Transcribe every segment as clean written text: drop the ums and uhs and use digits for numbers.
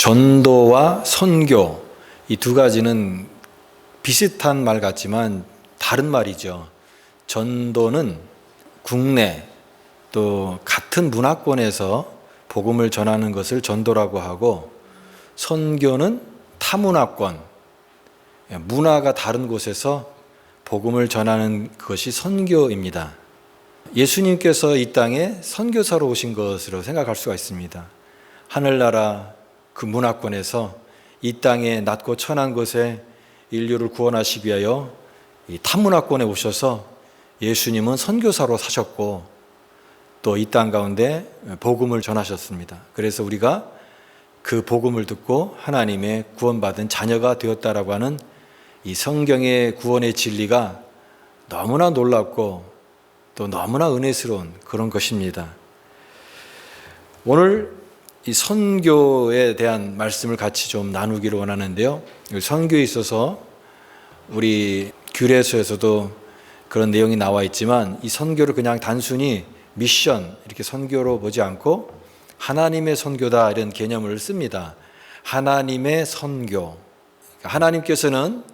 전도와 선교, 이 두 가지는 비슷한 말 같지만 다른 말이죠. 전도는 국내 또 같은 문화권에서 복음을 전하는 것을 전도라고 하고, 선교는 타문화권, 문화가 다른 곳에서 복음을 전하는 것이 선교입니다. 예수님께서 이 땅에 선교사로 오신 것으로 생각할 수가 있습니다. 하늘나라 그 문화권에서 이 땅에 낮고 천한 곳에 인류를 구원하시기 위하여 이 타문화권에 오셔서 예수님은 선교사로 사셨고 또 이 땅 가운데 복음을 전하셨습니다. 그래서 우리가 그 복음을 듣고 하나님의 구원받은 자녀가 되었다라고 하는 이 성경의 구원의 진리가 너무나 놀랍고 또 너무나 은혜스러운 그런 것입니다. 오늘 이 선교에 대한 말씀을 같이 좀 나누기를 원하는데요. 선교에 있어서 우리 규례서에서도 그런 내용이 나와 있지만, 이 선교를 그냥 단순히 미션 이렇게 선교로 보지 않고 하나님의 선교다 이런 개념을 씁니다. 하나님의 선교. 하나님께서는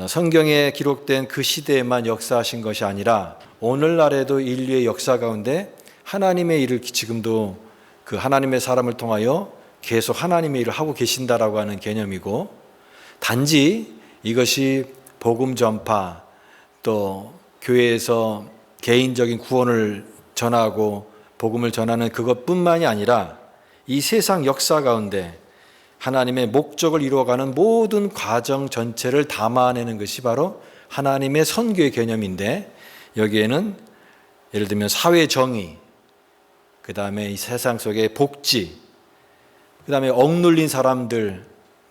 성경에 기록된 그 시대에만 역사하신 것이 아니라 오늘날에도 인류의 역사 가운데 하나님의 일을 지금도 그 하나님의 사람을 통하여 계속 하나님의 일을 하고 계신다라고 하는 개념이고, 단지 이것이 복음 전파 또 교회에서 개인적인 구원을 전하고 복음을 전하는 그것뿐만이 아니라 이 세상 역사 가운데 하나님의 목적을 이루어가는 모든 과정 전체를 담아내는 것이 바로 하나님의 선교의 개념인데, 여기에는 예를 들면 사회 정의, 그 다음에 이 세상 속의 복지, 그 다음에 억눌린 사람들,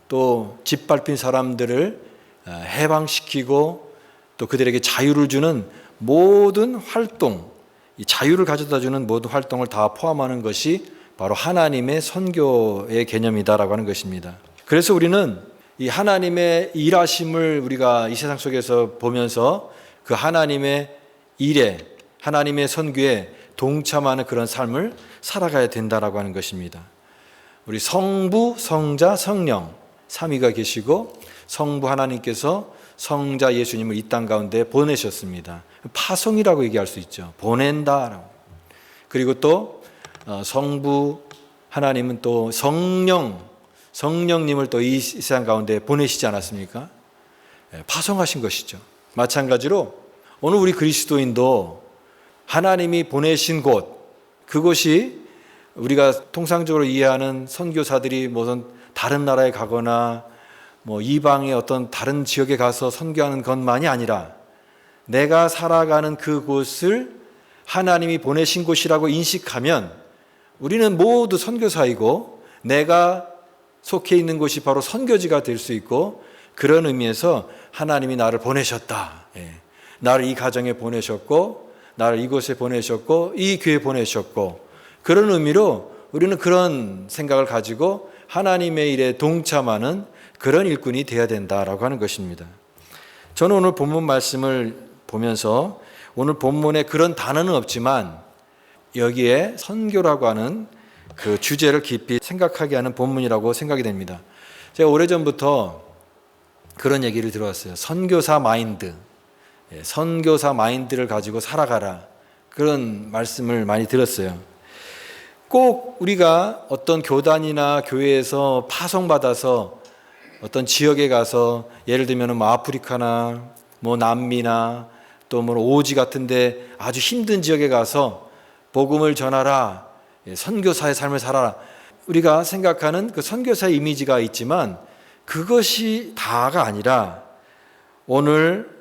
또 짓밟힌 사람들을 해방시키고 또 그들에게 자유를 주는 모든 활동, 이 자유를 가져다 주는 모든 활동을 다 포함하는 것이 바로 하나님의 선교의 개념이다라고 하는 것입니다. 그래서 우리는 이 하나님의 일하심을 우리가 이 세상 속에서 보면서 그 하나님의 일에, 하나님의 선교에 동참하는 그런 삶을 살아가야 된다라고 하는 것입니다. 우리 성부, 성자, 성령 삼위가 계시고, 성부 하나님께서 성자 예수님을 이 땅 가운데 보내셨습니다. 파송이라고 얘기할 수 있죠. 보낸다라고. 그리고 또 성부 하나님은 또 성령님을 또 이 세상 가운데 보내시지 않았습니까? 파송하신 것이죠. 마찬가지로 오늘 우리 그리스도인도 하나님이 보내신 곳, 그곳이 우리가 통상적으로 이해하는 선교사들이 무슨 다른 나라에 가거나 뭐 이방의 어떤 다른 지역에 가서 선교하는 것만이 아니라 내가 살아가는 그곳을 하나님이 보내신 곳이라고 인식하면 우리는 모두 선교사이고, 내가 속해 있는 곳이 바로 선교지가 될 수 있고, 그런 의미에서 하나님이 나를 보내셨다. 나를 이 가정에 보내셨고, 나를 이곳에 보내셨고, 이 교회에 보내셨고, 그런 의미로 우리는 그런 생각을 가지고 하나님의 일에 동참하는 그런 일꾼이 되어야 된다라고 하는 것입니다. 저는 오늘 본문 말씀을 보면서 오늘 본문에 그런 단어는 없지만 여기에 선교라고 하는 그 주제를 깊이 생각하게 하는 본문이라고 생각이 됩니다. 제가 오래전부터 그런 얘기를 들어왔어요. 선교사 마인드. 선교사 마인드를 가지고 살아가라, 그런 말씀을 많이 들었어요. 꼭 우리가 어떤 교단이나 교회에서 파송받아서 어떤 지역에 가서, 예를 들면 뭐 아프리카나 뭐 남미나 또 뭐 오지 같은데 아주 힘든 지역에 가서 복음을 전하라, 선교사의 삶을 살아라, 우리가 생각하는 그 선교사의 이미지가 있지만 그것이 다가 아니라 오늘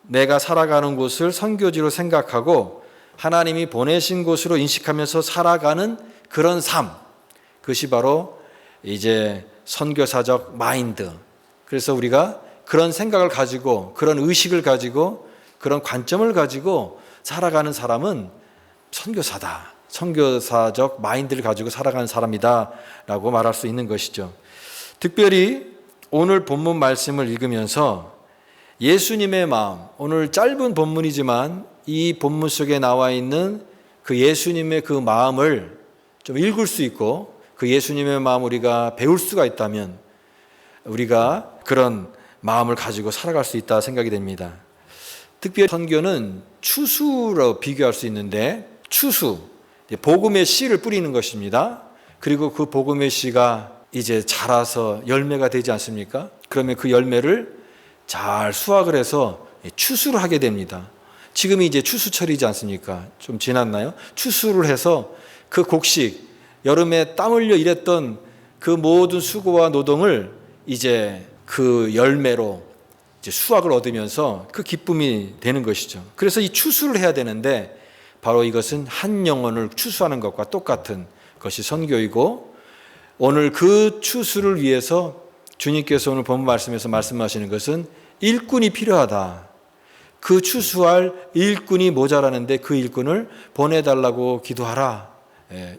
내가 살아가는 곳을 선교지로 생각하고 하나님이 보내신 곳으로 인식하면서 살아가는 그런 삶, 그것이 바로 이제 선교사적 마인드. 그래서 우리가 그런 생각을 가지고, 그런 의식을 가지고, 그런 관점을 가지고 살아가는 사람은 선교사다, 선교사적 마인드를 가지고 살아가는 사람이다 라고 말할 수 있는 것이죠. 특별히 오늘 본문 말씀을 읽으면서 예수님의 마음, 오늘 짧은 본문이지만 이 본문 속에 나와 있는 그 예수님의 그 마음을 좀 읽을 수 있고 그 예수님의 마음 우리가 배울 수가 있다면 우리가 그런 마음을 가지고 살아갈 수 있다 생각이 됩니다. 특별히 선교는 추수로 비교할 수 있는데, 추수, 복음의 씨를 뿌리는 것입니다. 그리고 그 복음의 씨가 이제 자라서 열매가 되지 않습니까? 그러면 그 열매를 잘 수확을 해서 추수를 하게 됩니다. 지금이 이제 추수철이지 않습니까? 좀 지났나요? 추수를 해서 그 곡식, 여름에 땀 흘려 일했던 그 모든 수고와 노동을 이제 그 열매로 이제 수확을 얻으면서 그 기쁨이 되는 것이죠. 그래서 이 추수를 해야 되는데 바로 이것은 한 영혼을 추수하는 것과 똑같은 것이 선교이고, 오늘 그 추수를 위해서 주님께서 오늘 본문 말씀에서 말씀하시는 것은 일꾼이 필요하다. 그 추수할 일꾼이 모자라는데 그 일꾼을 보내달라고 기도하라.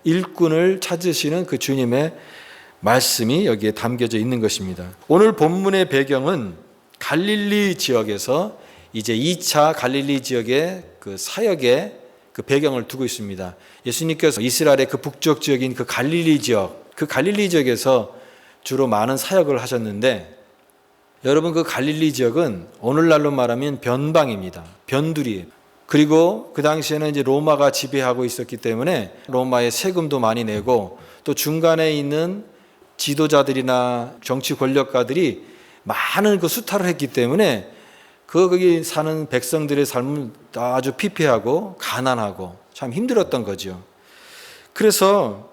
일꾼을 찾으시는 그 주님의 말씀이 여기에 담겨져 있는 것입니다. 오늘 본문의 배경은 갈릴리 지역에서 이제 2차 갈릴리 지역의 그 사역의 그 배경을 두고 있습니다. 예수님께서 이스라엘의 그 북쪽 지역인 그 갈릴리 지역에서 주로 많은 사역을 하셨는데, 여러분 그 갈릴리 지역은 오늘날로 말하면 변방입니다. 변두리. 그리고 그 당시에는 이제 로마가 지배하고 있었기 때문에 로마에 세금도 많이 내고, 또 중간에 있는 지도자들이나 정치 권력가들이 많은 그 수탈을 했기 때문에 거기 사는 백성들의 삶은 아주 피폐하고 가난하고 참 힘들었던 거죠. 그래서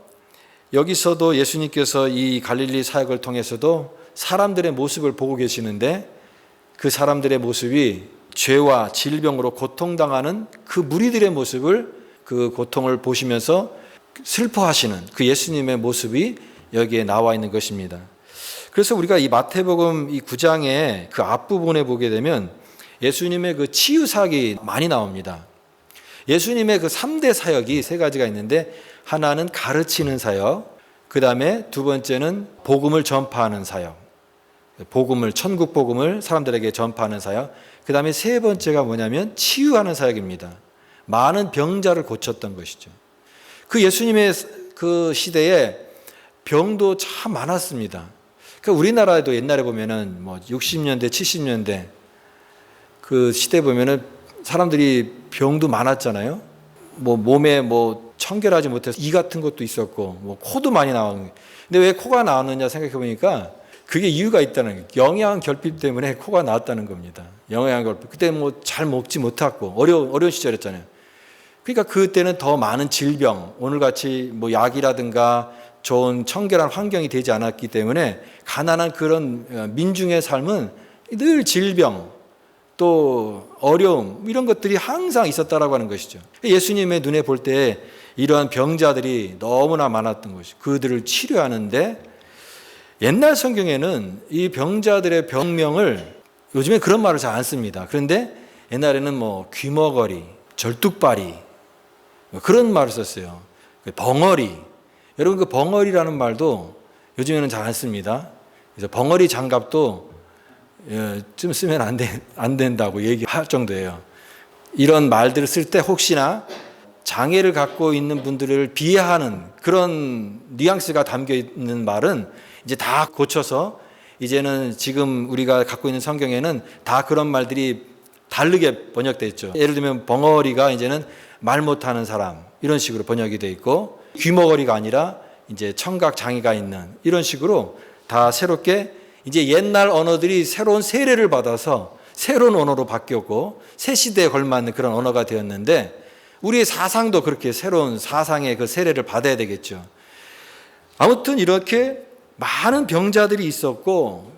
여기서도 예수님께서 이 갈릴리 사역을 통해서도 사람들의 모습을 보고 계시는데, 그 사람들의 모습이 죄와 질병으로 고통당하는 그 무리들의 모습을, 그 고통을 보시면서 슬퍼하시는 그 예수님의 모습이 여기에 나와 있는 것입니다. 그래서 우리가 이 마태복음 이 9장의 그 앞부분에 보게 되면 예수님의 그 치유 사역이 많이 나옵니다. 예수님의 그 3대 사역이 3가지가 있는데, 하나는 가르치는 사역, 그 다음에 두 번째는 복음을 전파하는 사역, 천국 복음을 사람들에게 전파하는 사역, 그 다음에 세 번째가 뭐냐면 치유하는 사역입니다. 많은 병자를 고쳤던 것이죠. 그 예수님의 그 시대에 병도 참 많았습니다. 그러니까 우리나라에도 옛날에 보면은 뭐 60년대, 70년대 그 시대 보면은 사람들이 병도 많았잖아요. 뭐 몸에 뭐 청결하지 못해서 이 같은 것도 있었고, 뭐 코도 많이 나오는. 근데 왜 코가 나왔느냐 생각해 보니까 그게 이유가 있다는 거예요. 영양 결핍 때문에 코가 나왔다는 겁니다. 영양 결핍. 그때 뭐 잘 먹지 못했고 어려운 시절이었잖아요. 그러니까 그때는 더 많은 질병, 오늘같이 뭐 약이라든가 좋은 청결한 환경이 되지 않았기 때문에 가난한 그런 민중의 삶은 늘 질병, 또 어려움, 이런 것들이 항상 있었다라고 하는 것이죠. 예수님의 눈에 볼 때 이러한 병자들이 너무나 많았던 것이죠. 그들을 치료하는데, 옛날 성경에는 이 병자들의 병명을, 요즘에 그런 말을 잘 안 씁니다. 그런데 옛날에는 뭐 귀머거리, 절뚝발이 그런 말을 썼어요. 벙어리. 여러분 그 벙어리라는 말도 요즘에는 잘 안 씁니다. 그래서 벙어리 장갑도 좀 쓰면 안 된다고 얘기할 정도예요. 이런 말들을 쓸 때 혹시나 장애를 갖고 있는 분들을 비하하는 그런 뉘앙스가 담겨 있는 말은 이제 다 고쳐서, 이제는 지금 우리가 갖고 있는 성경에는 다 그런 말들이 다르게 번역되어 있죠. 예를 들면 벙어리가 이제는 말 못하는 사람, 이런 식으로 번역이 되어 있고, 귀머거리가 아니라 이제 청각 장애가 있는, 이런 식으로 다 새롭게 이제 옛날 언어들이 새로운 세례를 받아서 새로운 언어로 바뀌었고 새 시대에 걸맞는 그런 언어가 되었는데, 우리의 사상도 그렇게 새로운 사상의 그 세례를 받아야 되겠죠. 아무튼 이렇게 많은 병자들이 있었고,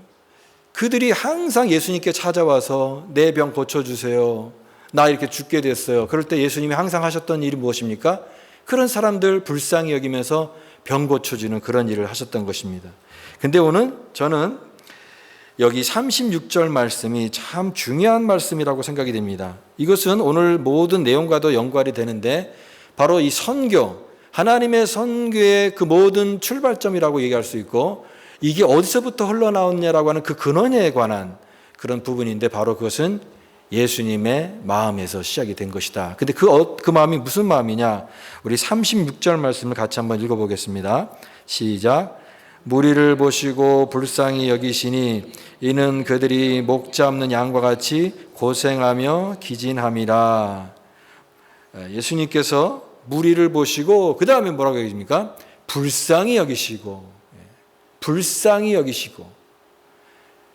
그들이 항상 예수님께 찾아와서 내 병 고쳐주세요, 나 이렇게 죽게 됐어요. 그럴 때 예수님이 항상 하셨던 일이 무엇입니까? 그런 사람들 불쌍히 여기면서 병 고쳐주는 그런 일을 하셨던 것입니다. 근데 오늘 저는 여기 36절 말씀이 참 중요한 말씀이라고 생각이 됩니다. 이것은 오늘 모든 내용과도 연관이 되는데, 바로 이 선교, 하나님의 선교의 그 모든 출발점이라고 얘기할 수 있고, 이게 어디서부터 흘러나왔냐라고 하는 그 근원에 관한 그런 부분인데, 바로 그것은 예수님의 마음에서 시작이 된 것이다. 근데 그 마음이 무슨 마음이냐? 우리 36절 말씀을 같이 한번 읽어보겠습니다. 시작. 무리를 보시고 불쌍히 여기시니 이는 그들이 목자 없는 양과 같이 고생하며 기진함이라. 예수님께서 무리를 보시고 그 다음에 뭐라고 얘기합니까? 불쌍히 여기시고, 불쌍히 여기시고.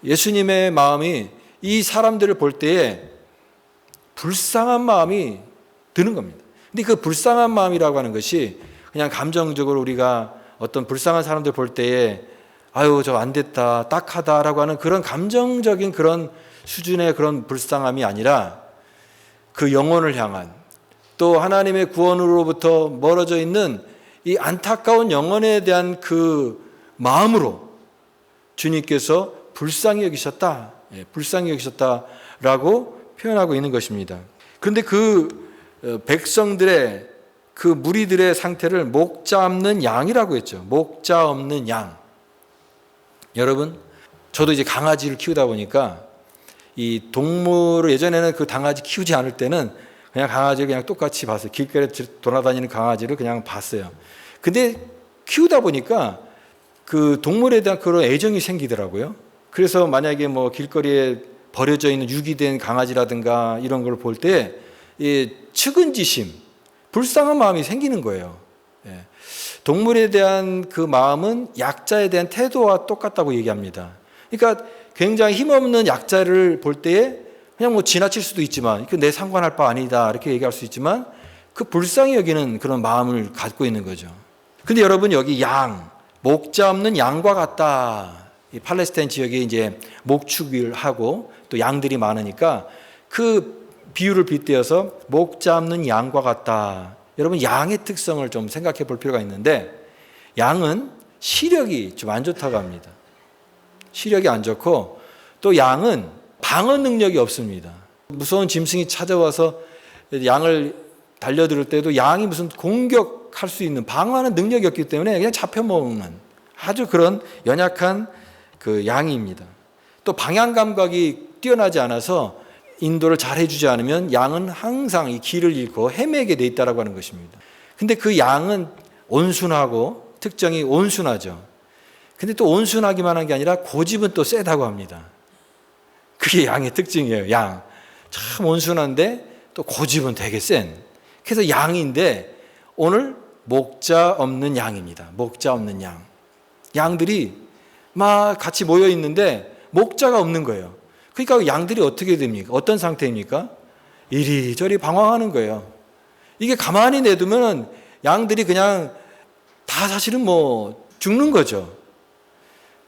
예수님의 마음이 이 사람들을 볼 때에 불쌍한 마음이 드는 겁니다. 근데 그 불쌍한 마음이라고 하는 것이 그냥 감정적으로 우리가 어떤 불쌍한 사람들 볼 때에 아유 저 안 됐다, 딱하다라고 하는 그런 감정적인 그런 수준의 그런 불쌍함이 아니라 그 영혼을 향한, 또 하나님의 구원으로부터 멀어져 있는 이 안타까운 영혼에 대한 그 마음으로 주님께서 불쌍히 여기셨다, 불쌍히 여기셨다라고 표현하고 있는 것입니다. 그런데 그 백성들의 그 무리들의 상태를 목자 없는 양이라고 했죠. 목자 없는 양. 여러분, 저도 이제 강아지를 키우다 보니까 이 동물을, 예전에는 그 강아지 키우지 않을 때는 그냥 강아지를 그냥 똑같이 봤어요. 길거리에 돌아다니는 강아지를 그냥 봤어요. 근데 키우다 보니까 그 동물에 대한 그런 애정이 생기더라고요. 그래서 만약에 뭐 길거리에 버려져 있는 유기된 강아지라든가 이런 걸 볼 때 이 측은지심, 불쌍한 마음이 생기는 거예요. 동물에 대한 그 마음은 약자에 대한 태도와 똑같다고 얘기합니다. 그러니까 굉장히 힘없는 약자를 볼 때에 그냥 뭐 지나칠 수도 있지만 내 상관할 바 아니다 이렇게 얘기할 수 있지만 그 불쌍히 여기는 그런 마음을 갖고 있는 거죠. 근데 여러분 여기 양, 목자 없는 양과 같다. 이 팔레스타인 지역에 이제 목축을 하고 또 양들이 많으니까 그 비유를 빗대어서 목자 없는 양과 같다. 여러분 양의 특성을 좀 생각해 볼 필요가 있는데 양은 시력이 좀 안 좋다고 합니다. 시력이 안 좋고 또 양은 방어 능력이 없습니다. 무서운 짐승이 찾아와서 양을 달려들 때도 양이 무슨 공격할 수 있는 방어하는 능력이 없기 때문에 그냥 잡혀먹는 아주 그런 연약한 그 양입니다. 또 방향 감각이 뛰어나지 않아서 인도를 잘 해주지 않으면 양은 항상 이 길을 잃고 헤매게 돼 있다라고 하는 것입니다. 근데 그 양은 온순하고 특징이 온순하죠. 근데 또 온순하기만 한 게 아니라 고집은 또 세다고 합니다. 그게 양의 특징이에요. 양. 참 온순한데 또 고집은 되게 센. 그래서 양인데 오늘 목자 없는 양입니다. 목자 없는 양. 양들이 막 같이 모여 있는데 목자가 없는 거예요. 그러니까 양들이 어떻게 됩니까? 어떤 상태입니까? 이리저리 방황하는 거예요. 이게 가만히 내두면 양들이 그냥 다 사실은 뭐 죽는 거죠.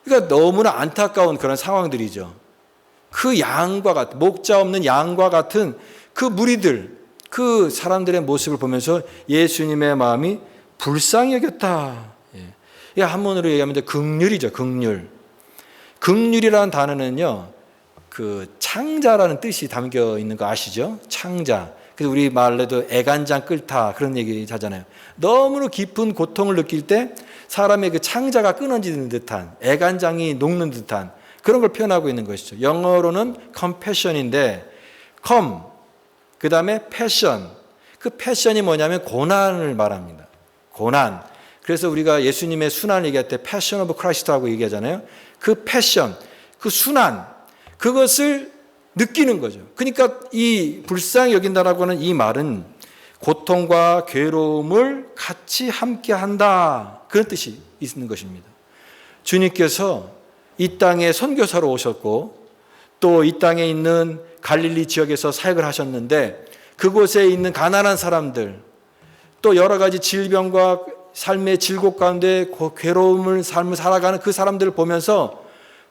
그러니까 너무나 안타까운 그런 상황들이죠. 그 양과 같은, 목자 없는 양과 같은 그 무리들, 그 사람들의 모습을 보면서 예수님의 마음이 불쌍히 여겼다. 이 한문으로 얘기하면 긍휼이죠, 긍휼. 긍휼이라는 단어는요, 그 창자라는 뜻이 담겨 있는 거 아시죠? 창자. 그래서 우리 말로도 애간장 끓다 그런 얘기 하잖아요. 너무나 깊은 고통을 느낄 때 사람의 그 창자가 끊어지는 듯한, 애간장이 녹는 듯한 그런 걸 표현하고 있는 것이죠. 영어로는 compassion인데 com 그 다음에 passion. 그 passion이 뭐냐면 고난을 말합니다. 고난. 그래서 우리가 예수님의 순환을 얘기할 때 passion of Christ라고 얘기하잖아요. 그 passion, 그 순환, 그것을 느끼는 거죠. 그러니까 이 불쌍히 여긴다라고 하는 이 말은 고통과 괴로움을 같이 함께 한다. 그런 뜻이 있는 것입니다. 주님께서 이 땅에 선교사로 오셨고 또 이 땅에 있는 갈릴리 지역에서 사역을 하셨는데 그곳에 있는 가난한 사람들 또 여러 가지 질병과 삶의 질곡 가운데 괴로움을 삶을 살아가는 그 사람들을 보면서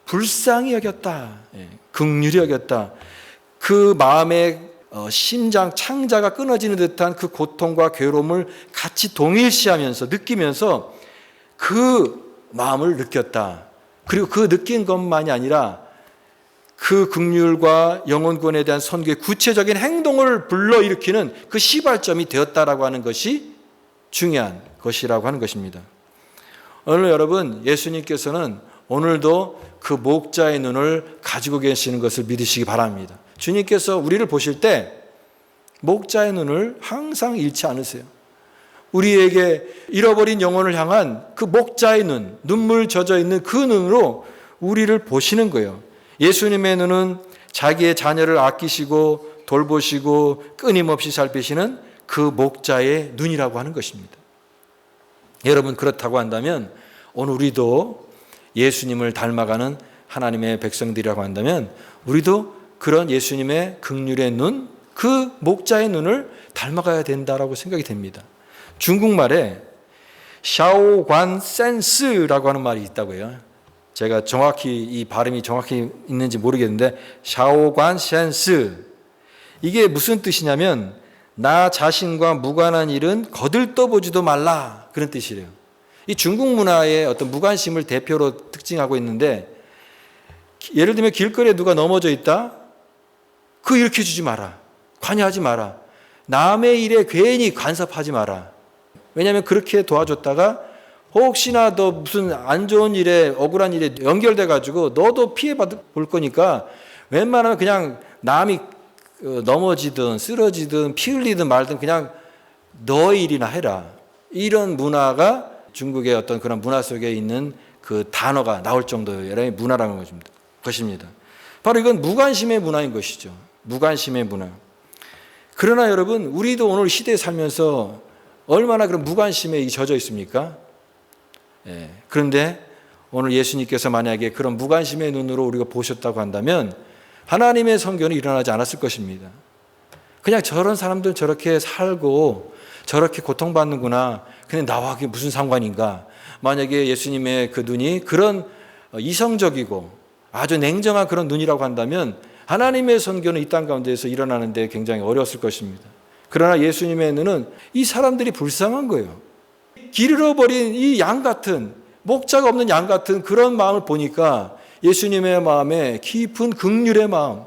불쌍히 여겼다. 긍휼히 여겼다. 그 마음의 심장 창자가 끊어지는 듯한 그 고통과 괴로움을 같이 동일시하면서 느끼면서 그 마음을 느꼈다. 그리고 그 느낀 것만이 아니라 그 긍휼과 영혼권에 대한 선교의 구체적인 행동을 불러일으키는 그 시발점이 되었다라고 하는 것이 중요한 것이라고 하는 것입니다. 오늘 여러분 예수님께서는 오늘도 그 목자의 눈을 가지고 계시는 것을 믿으시기 바랍니다. 주님께서 우리를 보실 때 목자의 눈을 항상 잃지 않으세요. 우리에게 잃어버린 영혼을 향한 그 목자의 눈, 눈물 젖어 있는 그 눈으로 우리를 보시는 거예요. 예수님의 눈은 자기의 자녀를 아끼시고 돌보시고 끊임없이 살피시는 그 목자의 눈이라고 하는 것입니다. 여러분, 그렇다고 한다면 오늘 우리도 예수님을 닮아가는 하나님의 백성들이라고 한다면 우리도 그런 예수님의 긍휼의 눈, 그 목자의 눈을 닮아가야 된다라고 생각이 됩니다. 중국말에 샤오관 센스라고 하는 말이 있다고 해요. 제가 정확히 이 발음이 정확히 있는지 모르겠는데 샤오관 센스, 이게 무슨 뜻이냐면 나 자신과 무관한 일은 거들떠보지도 말라, 그런 뜻이래요. 이 중국 문화의 어떤 무관심을 대표로 특징하고 있는데, 예를 들면 길거리에 누가 넘어져 있다? 그거 일으켜주지 마라. 관여하지 마라. 남의 일에 괜히 간섭하지 마라. 왜냐하면 그렇게 도와줬다가 혹시나 너 무슨 안 좋은 일에, 억울한 일에 연결돼 가지고 너도 피해볼 거니까 웬만하면 그냥 남이 넘어지든 쓰러지든 피 흘리든 말든 그냥 너 일이나 해라. 이런 문화가 중국의 어떤 그런 문화 속에 있는 그 단어가 나올 정도의 여러분의 문화라는 것입니다. 바로 이건 무관심의 문화인 것이죠. 무관심의 문화. 그러나 여러분, 우리도 오늘 시대에 살면서 얼마나 그런 무관심에 젖어 있습니까? 그런데 오늘 예수님께서 만약에 그런 무관심의 눈으로 우리가 보셨다고 한다면 하나님의 선교는 일어나지 않았을 것입니다. 그냥 저런 사람들 저렇게 살고 저렇게 고통받는구나, 그냥 나와 그게 무슨 상관인가. 만약에 예수님의 그 눈이 그런 이성적이고 아주 냉정한 그런 눈이라고 한다면 하나님의 선교는 이 땅 가운데에서 일어나는데 굉장히 어려웠을 것입니다. 그러나 예수님의 눈은 이 사람들이 불쌍한 거예요. 길 잃어버린 이 양 같은, 목자가 없는 양 같은 그런 마음을 보니까 예수님의 마음에 깊은 긍휼의 마음,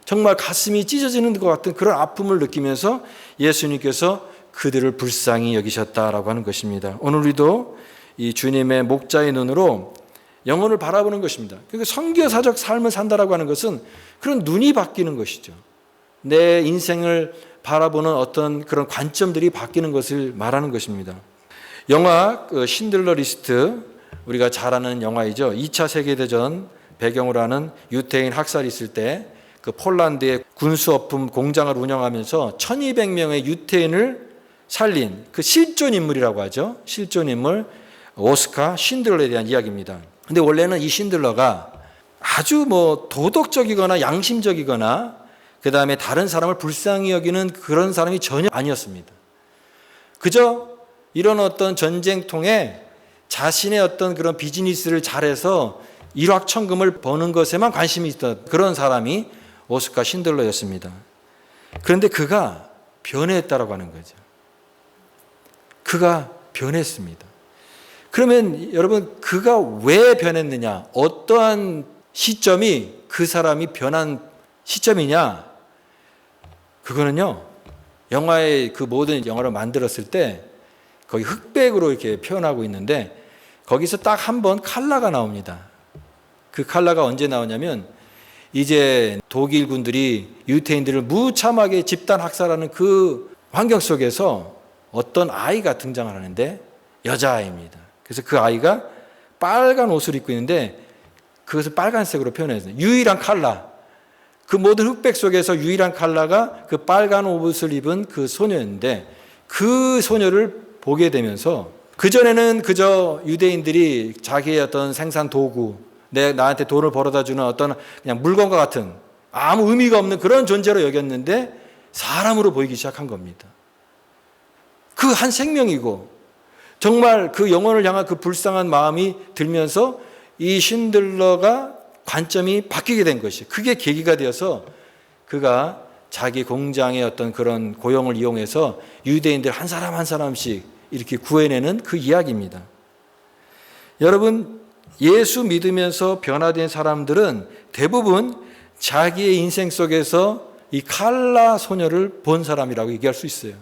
정말 가슴이 찢어지는 것 같은 그런 아픔을 느끼면서 예수님께서 그들을 불쌍히 여기셨다라고 하는 것입니다. 오늘 우리도 이 주님의 목자의 눈으로 영혼을 바라보는 것입니다. 그러니까 선교사적 삶을 산다라고 하는 것은 그런 눈이 바뀌는 것이죠. 내 인생을 바라보는 어떤 그런 관점들이 바뀌는 것을 말하는 것입니다. 영화 신들러 리스트, 우리가 잘 아는 영화이죠. 2차 세계대전 배경으로 하는 유태인 학살이 있을 때 그 폴란드의 군수업품 공장을 운영하면서 1200명의 유태인을 살린 그 실존 인물이라고 하죠. 실존 인물 오스카 신들러에 대한 이야기입니다. 근데 원래는 이 신들러가 아주 도덕적이거나 양심적이거나 그 다음에 다른 사람을 불쌍히 여기는 그런 사람이 전혀 아니었습니다. 그저 이런 어떤 전쟁통에 자신의 어떤 그런 비즈니스를 잘해서 일확천금을 버는 것에만 관심이 있던 그런 사람이 오스카 신들러였습니다. 그런데 그가 변했다라고 하는 거죠. 그가 변했습니다. 그러면 여러분, 그가 왜 변했느냐? 어떠한 시점이 그 사람이 변한 시점이냐? 그거는요, 영화의 그 모든 영화를 만들었을 때 거기 흑백으로 이렇게 표현하고 있는데 거기서 딱 한 번 칼라가 나옵니다. 그 칼라가 언제 나오냐면 이제 독일 군들이 유태인들을 무참하게 집단 학살하는 그 환경 속에서 어떤 아이가 등장을 하는데 여자아이입니다. 그래서 그 아이가 빨간 옷을 입고 있는데 그것을 빨간색으로 표현했어요. 유일한 칼라. 그 모든 흑백 속에서 유일한 칼라가 그 빨간 옷을 입은 그 소녀였는데 그 소녀를 보게 되면서 그전에는 그저 유대인들이 자기의 어떤 생산 도구, 나한테 돈을 벌어다 주는 어떤 그냥 물건과 같은 아무 의미가 없는 그런 존재로 여겼는데 사람으로 보이기 시작한 겁니다. 그 한 생명이고 정말 그 영혼을 향한 그 불쌍한 마음이 들면서 이 신들러가 관점이 바뀌게 된 것이, 그게 계기가 되어서 그가 자기 공장의 어떤 그런 고용을 이용해서 유대인들 한 사람 한 사람씩 이렇게 구해내는 그 이야기입니다. 여러분, 예수 믿으면서 변화된 사람들은 대부분 자기의 인생 속에서 이 칼라 소녀를 본 사람이라고 얘기할 수 있어요.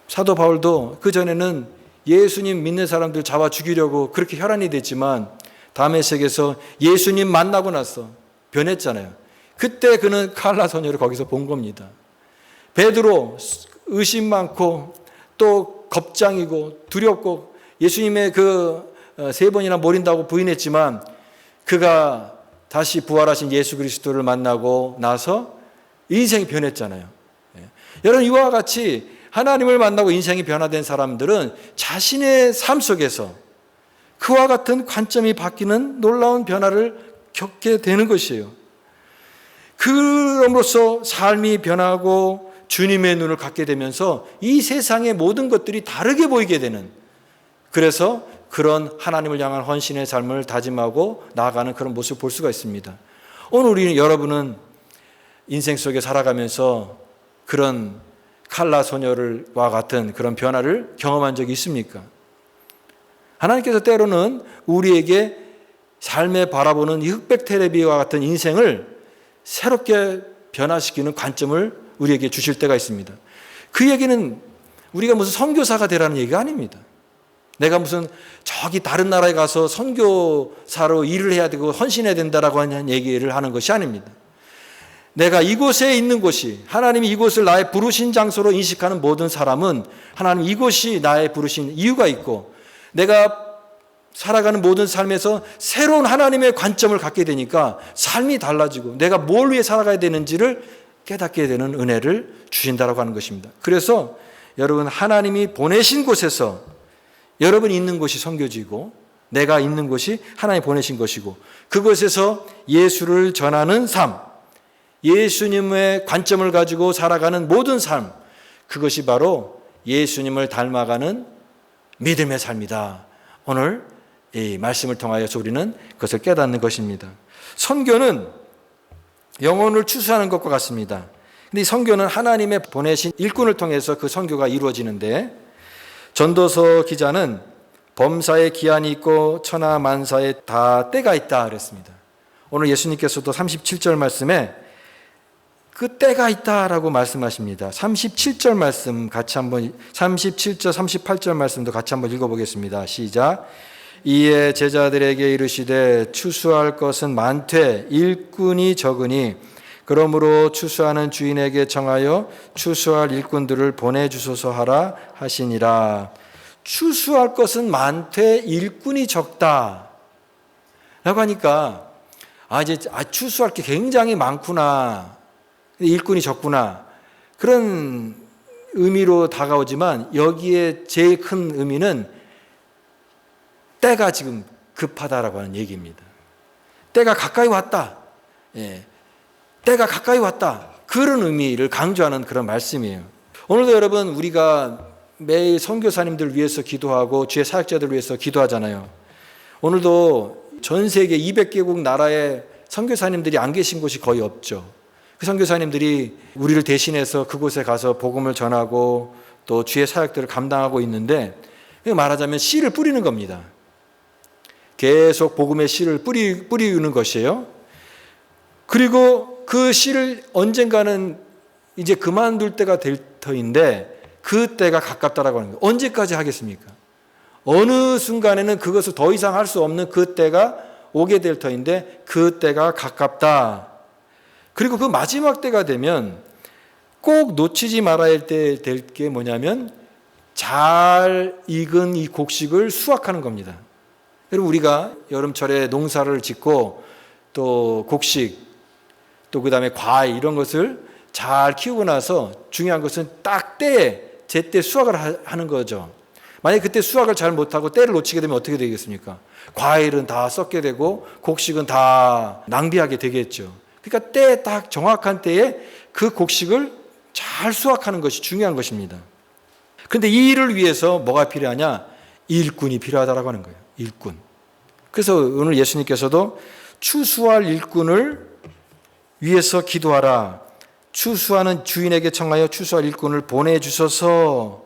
사도 바울도 그전에는 예수님 믿는 사람들 잡아 죽이려고 그렇게 혈안이 됐지만 다메섹에서 예수님 만나고 나서 변했잖아요. 그때 그는 칼라 소녀를 거기서 본 겁니다. 베드로 의심 많고 또 겁장이고 두렵고 예수님의 그 3번이나 모른다고 부인했지만 그가 다시 부활하신 예수 그리스도를 만나고 나서 인생이 변했잖아요. 여러분, 이와 같이 하나님을 만나고 인생이 변화된 사람들은 자신의 삶 속에서 그와 같은 관점이 바뀌는 놀라운 변화를 겪게 되는 것이에요. 그럼으로써 삶이 변하고 주님의 눈을 갖게 되면서 이 세상의 모든 것들이 다르게 보이게 되는, 그래서 그런 하나님을 향한 헌신의 삶을 다짐하고 나아가는 그런 모습을 볼 수가 있습니다. 오늘 여러분은 인생 속에 살아가면서 그런 칼라 소녀와 같은 그런 변화를 경험한 적이 있습니까? 하나님께서 때로는 우리에게 삶에 바라보는 이 흑백 텔레비와 같은 인생을 새롭게 변화시키는 관점을 우리에게 주실 때가 있습니다. 그 얘기는 우리가 무슨 선교사가 되라는 얘기가 아닙니다. 내가 무슨 저기 다른 나라에 가서 선교사로 일을 해야 되고 헌신해야 된다라고 하는 얘기를 하는 것이 아닙니다. 내가 이곳에 있는 곳이, 하나님이 이곳을 나의 부르신 장소로 인식하는 모든 사람은 하나님 이곳이 나의 부르신 이유가 있고, 내가 살아가는 모든 삶에서 새로운 하나님의 관점을 갖게 되니까 삶이 달라지고 내가 뭘 위해 살아가야 되는지를 깨닫게 되는 은혜를 주신다라고 하는 것입니다. 그래서 여러분, 하나님이 보내신 곳에서 여러분이 있는 곳이 선교지고 내가 있는 곳이 하나님이 보내신 것이고, 그곳에서 예수를 전하는 삶, 예수님의 관점을 가지고 살아가는 모든 삶, 그것이 바로 예수님을 닮아가는 믿음의 삶이다. 오늘 이 말씀을 통하여서 우리는 그것을 깨닫는 것입니다. 선교는 영혼을 추수하는 것과 같습니다. 근데 이 선교는 하나님의 보내신 일꾼을 통해서 그 선교가 이루어지는데, 전도서 기자는 범사에 기한이 있고 천하 만사에 다 때가 있다 그랬습니다. 오늘 예수님께서도 37절 말씀에 그 때가 있다라고 말씀하십니다. 37절 말씀 같이 한번, 37절 38절 말씀도 같이 한번 읽어보겠습니다. 시작. 이에 제자들에게 이르시되 추수할 것은 많되 일꾼이 적으니 그러므로 추수하는 주인에게 청하여 추수할 일꾼들을 보내주소서 하라 하시니라. 추수할 것은 많되 일꾼이 적다 라고 하니까 추수할 게 굉장히 많구나, 일꾼이 적구나, 그런 의미로 다가오지만 여기에 제일 큰 의미는 때가 지금 급하다라고 하는 얘기입니다. 때가 가까이 왔다. 때가 가까이 왔다. 그런 의미를 강조하는 그런 말씀이에요. 오늘도 여러분, 우리가 매일 선교사님들 위해서 기도하고 주의 사역자들 위해서 기도하잖아요. 오늘도 전 세계 200개국 나라에 선교사님들이 안 계신 곳이 거의 없죠. 그 선교사님들이 우리를 대신해서 그곳에 가서 복음을 전하고 또 주의 사역들을 감당하고 있는데, 말하자면 씨를 뿌리는 겁니다. 계속 복음의 씨를 뿌리는 것이에요. 그리고 그 씨를 언젠가는 이제 그만둘 때가 될 터인데 그 때가 가깝다라고 하는 거예요. 언제까지 하겠습니까? 어느 순간에는 그것을 더 이상 할 수 없는 그 때가 오게 될 터인데 그 때가 가깝다. 그리고 그 마지막 때가 되면 꼭 놓치지 말아야 될 게 뭐냐면 잘 익은 이 곡식을 수확하는 겁니다. 여러분, 우리가 여름철에 농사를 짓고 또 곡식, 또 그 다음에 과일 이런 것을 잘 키우고 나서 중요한 것은 딱 때에 제때 수확을 하는 거죠. 만약에 그때 수확을 잘 못하고 때를 놓치게 되면 어떻게 되겠습니까? 과일은 다 썩게 되고 곡식은 다 낭비하게 되겠죠. 그러니까 때에 딱 정확한 때에 그 곡식을 잘 수확하는 것이 중요한 것입니다. 그런데 이 일을 위해서 뭐가 필요하냐? 일꾼이 필요하다라고 하는 거예요. 일꾼. 그래서 오늘 예수님께서도 추수할 일꾼을 위해서 기도하라. 추수하는 주인에게 청하여 추수할 일꾼을 보내주소서.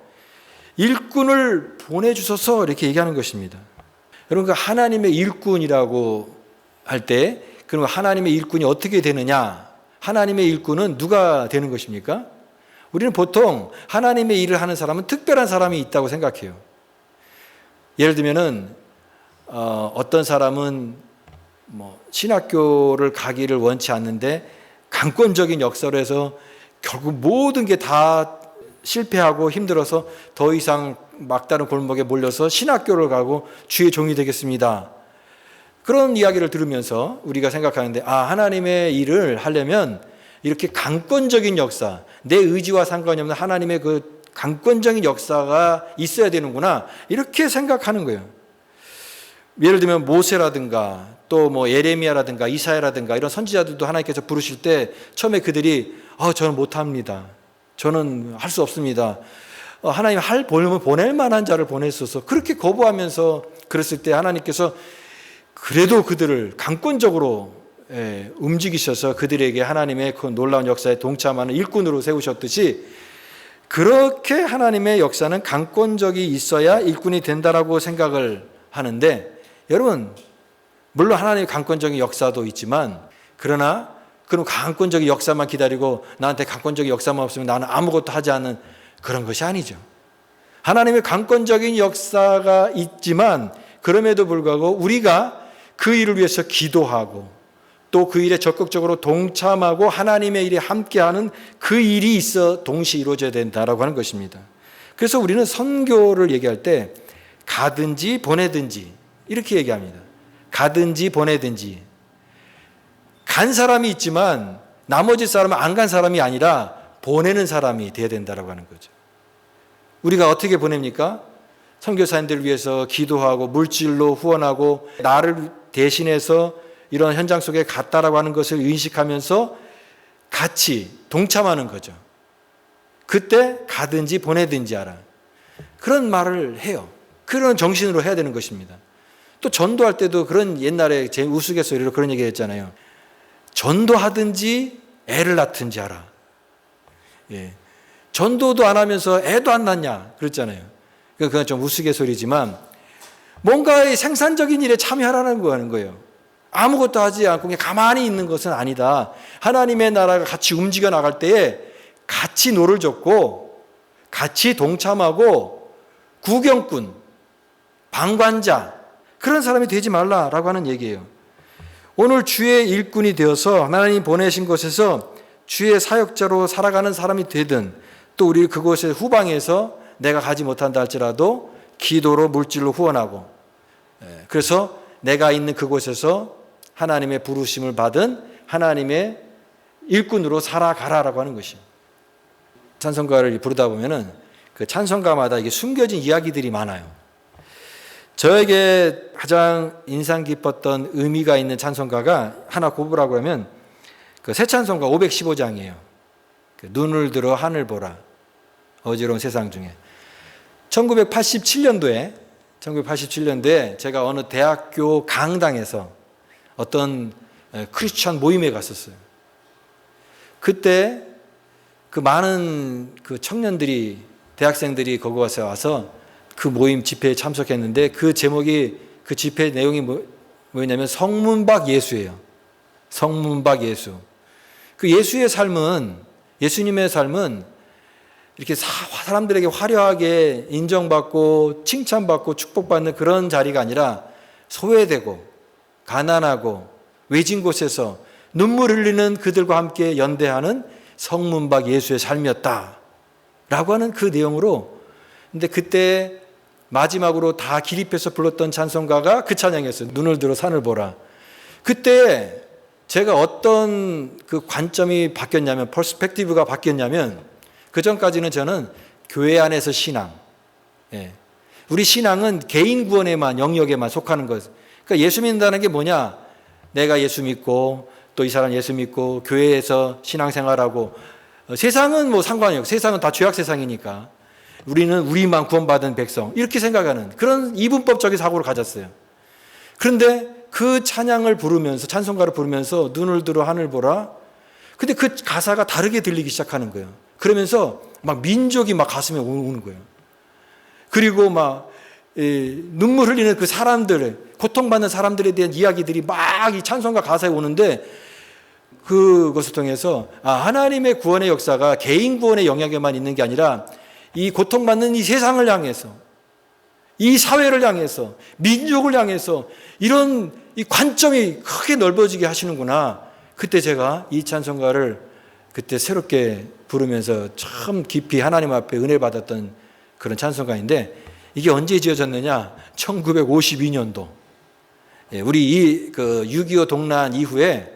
일꾼을 보내주소서 이렇게 얘기하는 것입니다. 여러분, 그 하나님의 일꾼이라고 할 때 그럼 하나님의 일꾼이 어떻게 되느냐? 하나님의 일꾼은 누가 되는 것입니까? 우리는 보통 하나님의 일을 하는 사람은 특별한 사람이 있다고 생각해요. 예를 들면은 어떤 사람은 신학교를 가기를 원치 않는데 강권적인 역사로 해서 결국 모든 게 다 실패하고 힘들어서 더 이상 막다른 골목에 몰려서 신학교를 가고 주의 종이 되겠습니다. 그런 이야기를 들으면서 우리가 생각하는데, 하나님의 일을 하려면 이렇게 강권적인 역사, 내 의지와 상관이 없는 하나님의 그 강권적인 역사가 있어야 되는구나, 이렇게 생각하는 거예요. 예를 들면 모세라든가 또 뭐 예레미야라든가 이사야라든가 이런 선지자들도 하나님께서 부르실 때 처음에 그들이 저는 못합니다, 저는 할 수 없습니다, 하나님 보낼 만한 자를 보내소서, 그렇게 거부하면서 그랬을 때 하나님께서 그래도 그들을 강권적으로 움직이셔서 그들에게 하나님의 그 놀라운 역사에 동참하는 일꾼으로 세우셨듯이, 그렇게 하나님의 역사는 강권적이 있어야 일꾼이 된다라고 생각을 하는데, 여러분, 물론 하나님의 강권적인 역사도 있지만, 그러나 그럼 강권적인 역사만 기다리고 나한테 강권적인 역사만 없으면 나는 아무것도 하지 않는 그런 것이 아니죠. 하나님의 강권적인 역사가 있지만 그럼에도 불구하고 우리가 그 일을 위해서 기도하고 또 그 일에 적극적으로 동참하고 하나님의 일에 함께하는 그 일이 있어 동시에 이루어져야 된다라고 하는 것입니다. 그래서 우리는 선교를 얘기할 때 가든지 보내든지 이렇게 얘기합니다. 가든지 보내든지. 간 사람이 있지만 나머지 사람은 안 간 사람이 아니라 보내는 사람이 돼야 된다라고 하는 거죠. 우리가 어떻게 보냅니까? 선교사님들을 위해서 기도하고 물질로 후원하고 나를 대신해서 이런 현장 속에 갔다라고 하는 것을 인식하면서 같이 동참하는 거죠. 그때 가든지 보내든지 하라. 그런 말을 해요. 그런 정신으로 해야 되는 것입니다. 또 전도할 때도 그런 옛날에 제 우스갯소리로 그런 얘기 했잖아요. 전도하든지 애를 낳든지 하라. 예. 전도도 안 하면서 애도 안 낳냐 그랬잖아요. 그건 좀 우스갯소리지만 뭔가 생산적인 일에 참여하라는 거예요. 아무것도 하지 않고 그냥 가만히 있는 것은 아니다. 하나님의 나라가 같이 움직여 나갈 때에 같이 노를 젓고 같이 동참하고 구경꾼, 방관자 그런 사람이 되지 말라라고 하는 얘기예요. 오늘 주의 일꾼이 되어서 하나님 보내신 곳에서 주의 사역자로 살아가는 사람이 되든 또 우리 그곳의 후방에서 내가 가지 못한다 할지라도 기도로 물질로 후원하고 그래서 내가 있는 그곳에서 하나님의 부르심을 받은 하나님의 일꾼으로 살아가라라고 하는 것이에요. 찬송가를 부르다 보면은 그 찬송가마다 이게 숨겨진 이야기들이 많아요. 저에게 가장 인상 깊었던 의미가 있는 찬송가가 하나 꼽으라고 하면 그 새 찬송가 515장이에요. 그 눈을 들어 하늘 보라 어지러운 세상 중에 1987년도에 제가 어느 대학교 강당에서 어떤 크리스천 모임에 갔었어요. 그때 그 많은 그 청년들이 대학생들이 거기에 와서 그 모임 집회에 참석했는데 그 제목이 그 집회 내용이 뭐였냐면 성문박 예수예요. 성문박 예수. 그 예수님의 삶은 이렇게 사람들에게 화려하게 인정받고 칭찬받고 축복받는 그런 자리가 아니라 소외되고 가난하고 외진 곳에서 눈물 흘리는 그들과 함께 연대하는 성문박 예수의 삶이었다라고 하는 그 내용으로, 근데 그때 마지막으로 다 기립해서 불렀던 찬송가가 그 찬양이었어요. 눈을 들어 산을 보라. 그때 제가 어떤 그 관점이 바뀌었냐면, 퍼스펙티브가 바뀌었냐면, 그 전까지는 저는 교회 안에서 신앙, 우리 신앙은 개인 구원에만, 영역에만 속하는 것. 그러니까 예수 믿는다는 게 뭐냐? 내가 예수 믿고 또 이 사람 예수 믿고 교회에서 신앙생활하고, 세상은 뭐 상관이 없고 세상은 다 죄악 세상이니까 우리는 우리만 구원받은 백성, 이렇게 생각하는 그런 이분법적인 사고를 가졌어요. 그런데 그 찬양을 부르면서, 찬송가를 부르면서 눈을 들어 하늘 보라, 근데 그 가사가 다르게 들리기 시작하는 거예요. 그러면서 막 민족이 막 가슴에 오는 거예요. 그리고 막 눈물 흘리는 그 사람들, 고통받는 사람들에 대한 이야기들이 막 이 찬송가 가사에 오는데, 그것을 통해서 하나님의 구원의 역사가 개인 구원의 영역에만 있는 게 아니라 이 고통받는 이 세상을 향해서, 이 사회를 향해서, 민족을 향해서 이런 이 관점이 크게 넓어지게 하시는구나. 그때 제가 이 찬송가를 그때 새롭게 부르면서 참 깊이 하나님 앞에 은혜 받았던 그런 찬송가인데, 이게 언제 지어졌느냐? 1952년도. 우리 6.25 동란 이후에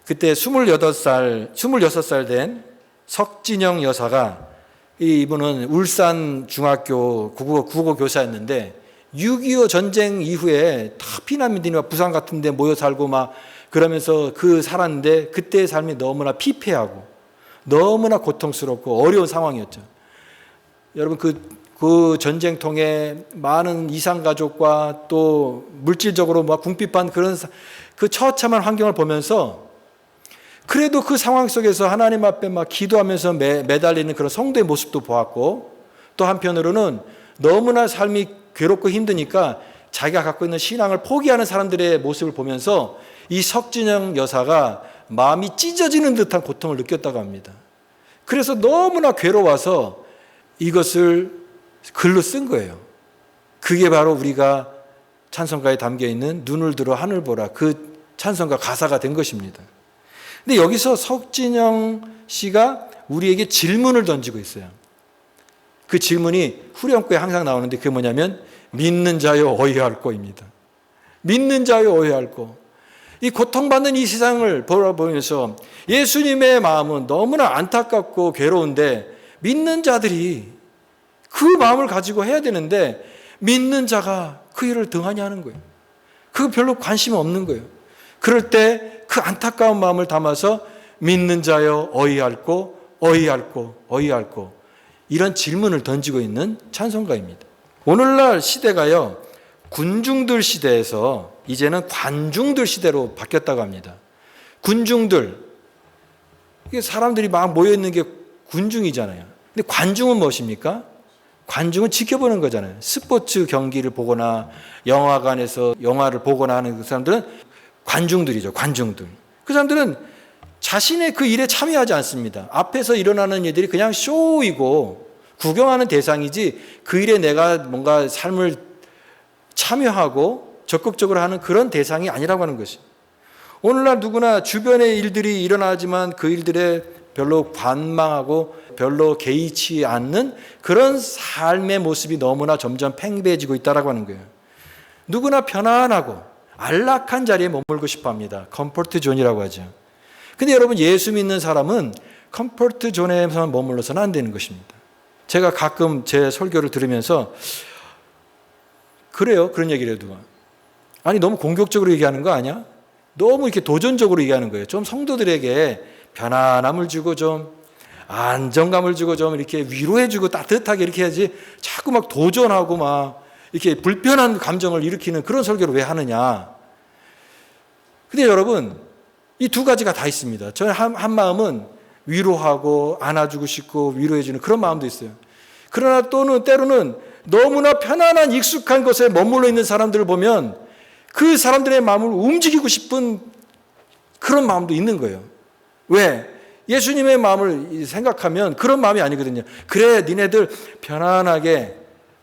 그때 26살 된 석진영 여사가, 이분은 울산 중학교 국어 교사였는데 6.25 전쟁 이후에 다 피난민들이 막 부산 같은 데 모여 살고 막 그러면서 살았는데, 그때의 삶이 너무나 피폐하고 너무나 고통스럽고 어려운 상황이었죠. 여러분, 그 전쟁통에 많은 이산가족과 또 물질적으로 막 궁핍한 그런 그 처참한 환경을 보면서, 그래도 그 상황 속에서 하나님 앞에 막 기도하면서 매달리는 그런 성도의 모습도 보았고, 또 한편으로는 너무나 삶이 괴롭고 힘드니까 자기가 갖고 있는 신앙을 포기하는 사람들의 모습을 보면서 이 석진영 여사가 마음이 찢어지는 듯한 고통을 느꼈다고 합니다. 그래서 너무나 괴로워서 이것을 글로 쓴 거예요. 그게 바로 우리가 찬송가에 담겨있는 눈을 들어 하늘 보라, 그 찬송가 가사가 된 것입니다. 근데 여기서 석진영 씨가 우리에게 질문을 던지고 있어요. 그 질문이 후렴구에 항상 나오는데, 그게 뭐냐면 믿는 자여 어이할꼬입니다. 믿는 자여 어이할꼬. 이 고통받는 이 세상을 바라보면서 예수님의 마음은 너무나 안타깝고 괴로운데, 믿는 자들이 그 마음을 가지고 해야 되는데 믿는 자가 그 일을 등한히 하는 거예요. 그거 별로 관심 없는 거예요. 그럴 때 그 안타까운 마음을 담아서 믿는 자여 어이할꼬, 어이할꼬, 어이할꼬, 이런 질문을 던지고 있는 찬송가입니다. 오늘날 시대가요, 군중들 시대에서 이제는 관중들 시대로 바뀌었다고 합니다. 군중들, 이게 사람들이 막 모여있는 게 군중이잖아요. 근데 관중은 무엇입니까? 관중은 지켜보는 거잖아요. 스포츠 경기를 보거나 영화관에서 영화를 보거나 하는 그 사람들은 관중들이죠. 관중들. 그 사람들은 자신의 그 일에 참여하지 않습니다. 앞에서 일어나는 일들이 그냥 쇼이고 구경하는 대상이지, 그 일에 내가 뭔가 삶을 참여하고 적극적으로 하는 그런 대상이 아니라고 하는 것이. 오늘날 누구나 주변의 일들이 일어나지만 그 일들에 별로 관망하고 별로 개의치 않는 그런 삶의 모습이 너무나 점점 팽배해지고 있다고 하는 거예요. 누구나 편안하고 안락한 자리에 머물고 싶어 합니다. 컴포트 존이라고 하죠. 근데 여러분, 예수 믿는 사람은 컴포트 존에서만 머물러서는 안 되는 것입니다. 제가 가끔 제 설교를 들으면서 그래요. 그런 얘기를 해도, 아니 너무 공격적으로 얘기하는 거 아니야? 너무 이렇게 도전적으로 얘기하는 거예요. 좀 성도들에게 편안함을 주고 좀 안정감을 주고 좀 이렇게 위로해주고 따뜻하게 이렇게 해야지, 자꾸 막 도전하고 막 이렇게 불편한 감정을 일으키는 그런 설교를 왜 하느냐. 근데 여러분, 이 두 가지가 다 있습니다. 저는 한 마음은 위로하고 안아주고 싶고 위로해주는 그런 마음도 있어요. 그러나 또는 때로는 너무나 편안한 익숙한 것에 머물러 있는 사람들을 보면 그 사람들의 마음을 움직이고 싶은 그런 마음도 있는 거예요. 왜? 예수님의 마음을 생각하면 그런 마음이 아니거든요. 그래, 니네들 편안하게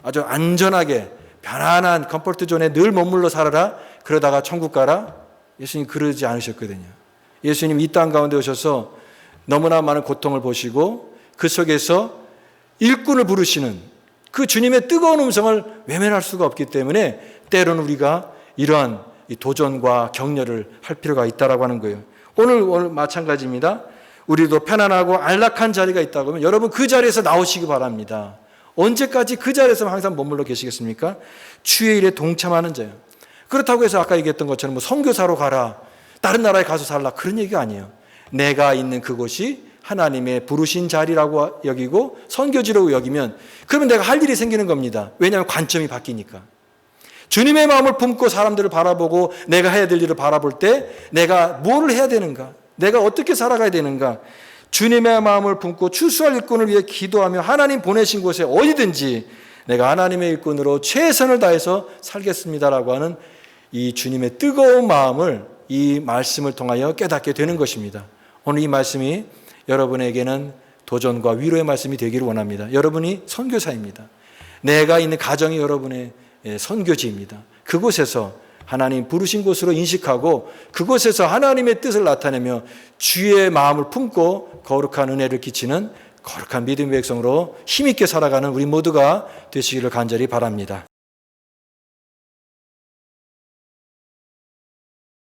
아주 안전하게 편안한 컴포트 존에 늘 머물러 살아라. 그러다가 천국 가라. 예수님 그러지 않으셨거든요. 예수님 이 땅 가운데 오셔서 너무나 많은 고통을 보시고 그 속에서 일꾼을 부르시는 그 주님의 뜨거운 음성을 외면할 수가 없기 때문에 때로는 우리가 이러한 도전과 격려를 할 필요가 있다고 하는 거예요. 오늘 마찬가지입니다. 우리도 편안하고 안락한 자리가 있다고 하면 여러분 그 자리에서 나오시기 바랍니다. 언제까지 그 자리에서 항상 머물러 계시겠습니까? 주의 일에 동참하는 자예요. 그렇다고 해서 아까 얘기했던 것처럼 뭐 선교사로 가라, 다른 나라에 가서 살라, 그런 얘기가 아니에요. 내가 있는 그곳이 하나님의 부르신 자리라고 여기고 선교지라고 여기면 그러면 내가 할 일이 생기는 겁니다. 왜냐하면 관점이 바뀌니까. 주님의 마음을 품고 사람들을 바라보고 내가 해야 될 일을 바라볼 때 내가 뭘 해야 되는가, 내가 어떻게 살아가야 되는가, 주님의 마음을 품고 추수할 일꾼을 위해 기도하며 하나님 보내신 곳에 어디든지 내가 하나님의 일꾼으로 최선을 다해서 살겠습니다라고 하는 이 주님의 뜨거운 마음을 이 말씀을 통하여 깨닫게 되는 것입니다. 오늘 이 말씀이 여러분에게는 도전과 위로의 말씀이 되기를 원합니다. 여러분이 선교사입니다. 내가 있는 가정이 여러분의 선교지입니다. 그곳에서 하나님 부르신 곳으로 인식하고 그곳에서 하나님의 뜻을 나타내며 주의 마음을 품고 거룩한 은혜를 끼치는 거룩한 믿음의 백성으로 힘있게 살아가는 우리 모두가 되시기를 간절히 바랍니다.